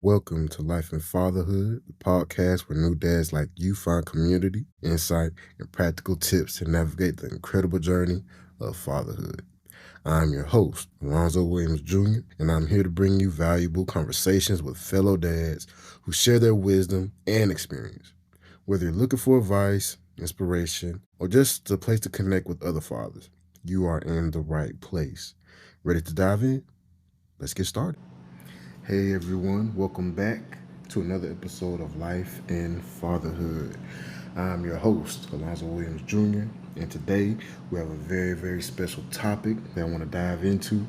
Welcome to Life and Fatherhood, the podcast where new dads like you find community, insight, and practical tips to navigate the incredible journey of fatherhood. I'm your host, Alonso Williams Jr., and I'm here to bring you valuable conversations with fellow dads who share their wisdom and experience. Whether you're looking for advice, inspiration, or just a place to connect with other fathers, you are in the right place. Ready to dive in? Let's get started. Hey everyone, welcome back to another episode of Life and Fatherhood. I'm your host, Alonso Williams Jr., and today we have a very special topic that I want to dive into.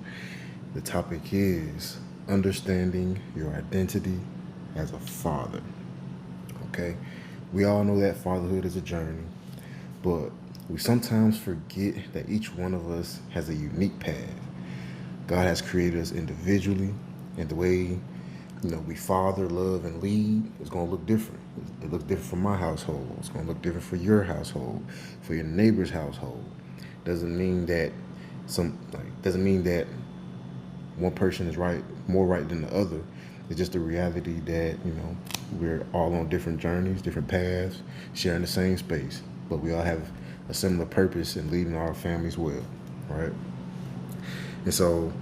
The topic is understanding your identity as a father. Okay, we all know that fatherhood is a journey, but we sometimes forget that each one of us has a unique path. God has created us individually, and the way we father, love, and lead is going to look different. It looks different from my household. It's going to look different for your household, for your neighbor's household. Doesn't mean that doesn't mean that one person is more right than the other. It's just the reality that we're all on different journeys, different paths, sharing the same space, but we all have a similar purpose in leading our families well, right? And so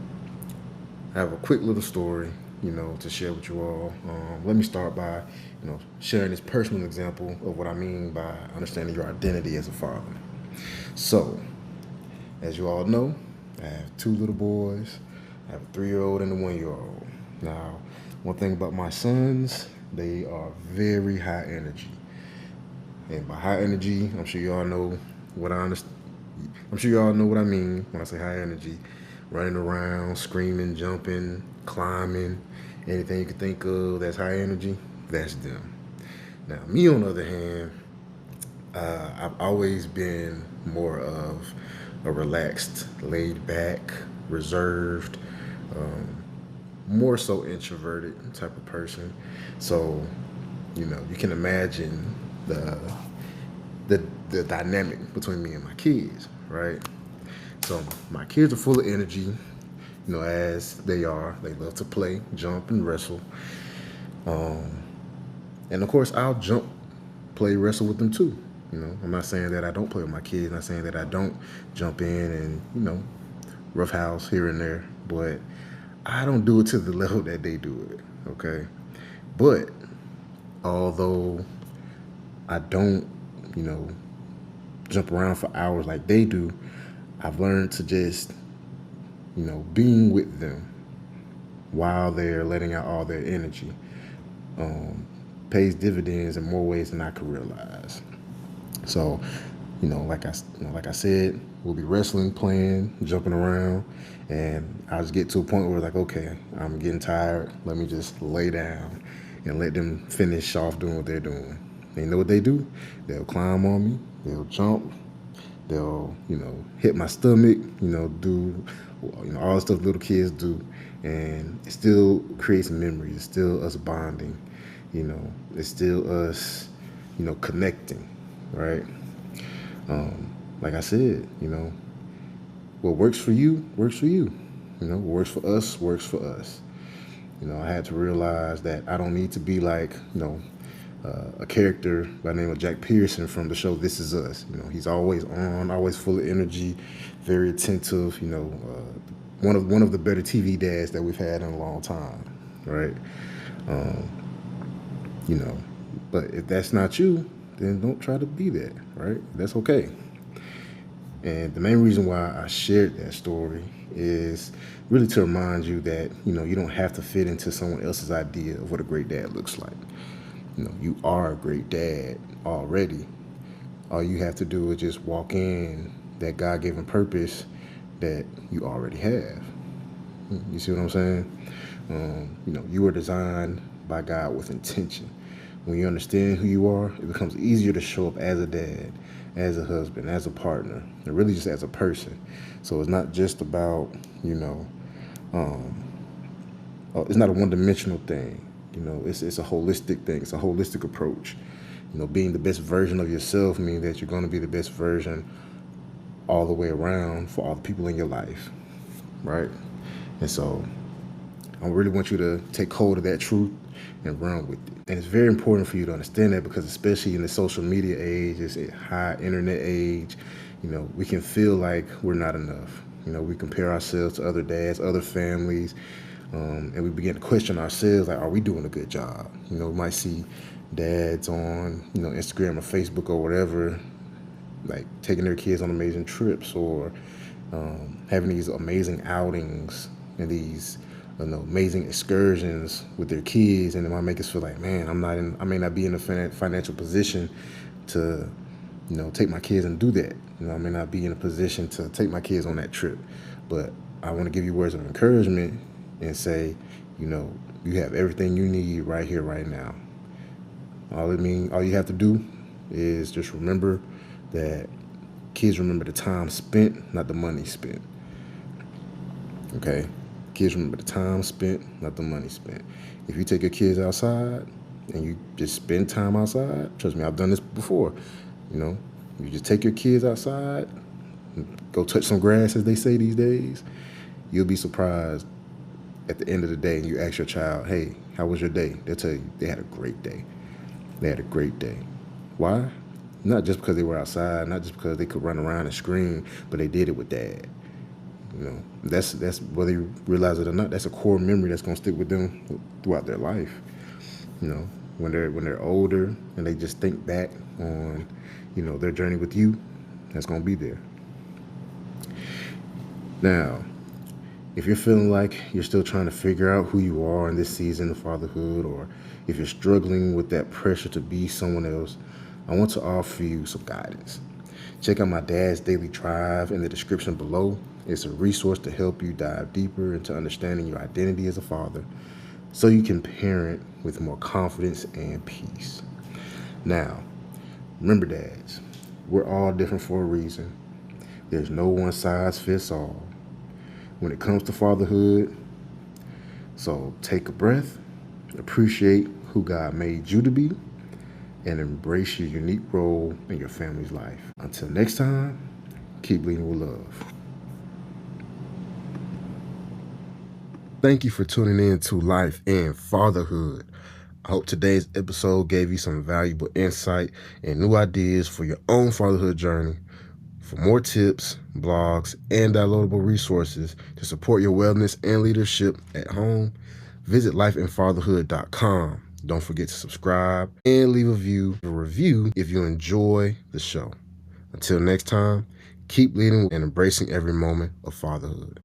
I have a quick little story, to share with you all. Let me start by, sharing this personal example of what I mean by understanding your identity as a father. So, as you all know, I have two little boys. I have a 3-year-old and a 1-year-old. Now, one thing about my sons, they are very high energy. And by high energy, I'm sure you all know what I mean when I say high energy. Running around, screaming, jumping, climbing, anything you can think of that's high energy, that's them. Now, me on the other hand, I've always been more of a relaxed, laid back, reserved, more so introverted type of person. So, you can imagine the dynamic between me and my kids, right? So my kids are full of energy, as they are. They love to play, jump, and wrestle. And of course, I'll jump, play, wrestle with them too. I'm not saying that I don't play with my kids. Not saying that I don't jump in and roughhouse here and there. But I don't do it to the level that they do it. Okay. But although I don't, jump around for hours like they do, I've learned to just, being with them while they're letting out all their energy pays dividends in more ways than I could realize. So, like I said, we'll be wrestling, playing, jumping around, and I'll just get to a point where it's like, okay, I'm getting tired. Let me just lay down and let them finish off doing what they're doing. They know what they do. They'll climb on me. They'll jump. They'll, hit my stomach, do, all the stuff little kids do. And it still creates memories. It's still us bonding. It's still us, connecting, right? Like I said, what works for you, works for you. What works for us, works for us. I had to realize that I don't need to be like, a character by the name of Jack Pearson from the show This Is Us. He's always on, always full of energy, very attentive. One of the better TV dads that we've had in a long time, right? But if that's not you, then don't try to be that, right? That's okay. And the main reason why I shared that story is really to remind you that you don't have to fit into someone else's idea of what a great dad looks like. You are a great dad already. All you have to do is just walk in that God-given purpose that you already have. You see what I'm saying? You were designed by God with intention. When you understand who you are, it becomes easier to show up as a dad, as a husband, as a partner, and really just as a person. So it's not just about, it's not a one-dimensional thing. It's a holistic thing. It's a holistic approach. Being the best version of yourself means that you're going to be the best version all the way around for all the people in your life, right? And so I really want you to take hold of that truth and run with it. And it's very important for you to understand that, because especially in the social media age, it's a high internet age, we can feel like we're not enough. We compare ourselves to other dads, other families, and we begin to question ourselves, like, are we doing a good job? We might see dads on, Instagram or Facebook or whatever, like taking their kids on amazing trips, or having these amazing outings and these amazing excursions with their kids, and it might make us feel like, man, I may not be in a financial position to take my kids and do that. I may not be in a position to take my kids on that trip, but I want to give you words of encouragement and say, you have everything you need right here, right now. All you have to do is just remember that kids remember the time spent, not the money spent. Okay? Kids remember the time spent, not the money spent. If you take your kids outside and you just spend time outside, trust me, I've done this before. You just take your kids outside, go touch some grass, as they say these days. You'll be surprised at the end of the day, and you ask your child, hey, how was your day? They'll tell you they had a great day. They had a great day. Why? Not just because they were outside, not just because they could run around and scream, but they did it with dad. That's whether you realize it or not, that's a core memory that's gonna stick with them throughout their life. When they're older and they just think back on, their journey with you, that's gonna be there. Now, if you're feeling like you're still trying to figure out who you are in this season of fatherhood, or if you're struggling with that pressure to be someone else, I want to offer you some guidance. Check out my Dad's Daily Drive in the description below. It's a resource to help you dive deeper into understanding your identity as a father, so you can parent with more confidence and peace. Now, remember, dads, we're all different for a reason. There's no one size fits all when it comes to fatherhood. So take a breath, appreciate who God made you to be, and embrace your unique role in your family's life. Until next time, keep leading with love. Thank you for tuning in to Life and Fatherhood. I hope today's episode gave you some valuable insight and new ideas for your own fatherhood journey. For more tips, blogs, and downloadable resources to support your wellness and leadership at home, visit lifeandfatherhood.com. Don't forget to subscribe and leave a review if you enjoy the show. Until next time, keep leading and embracing every moment of fatherhood.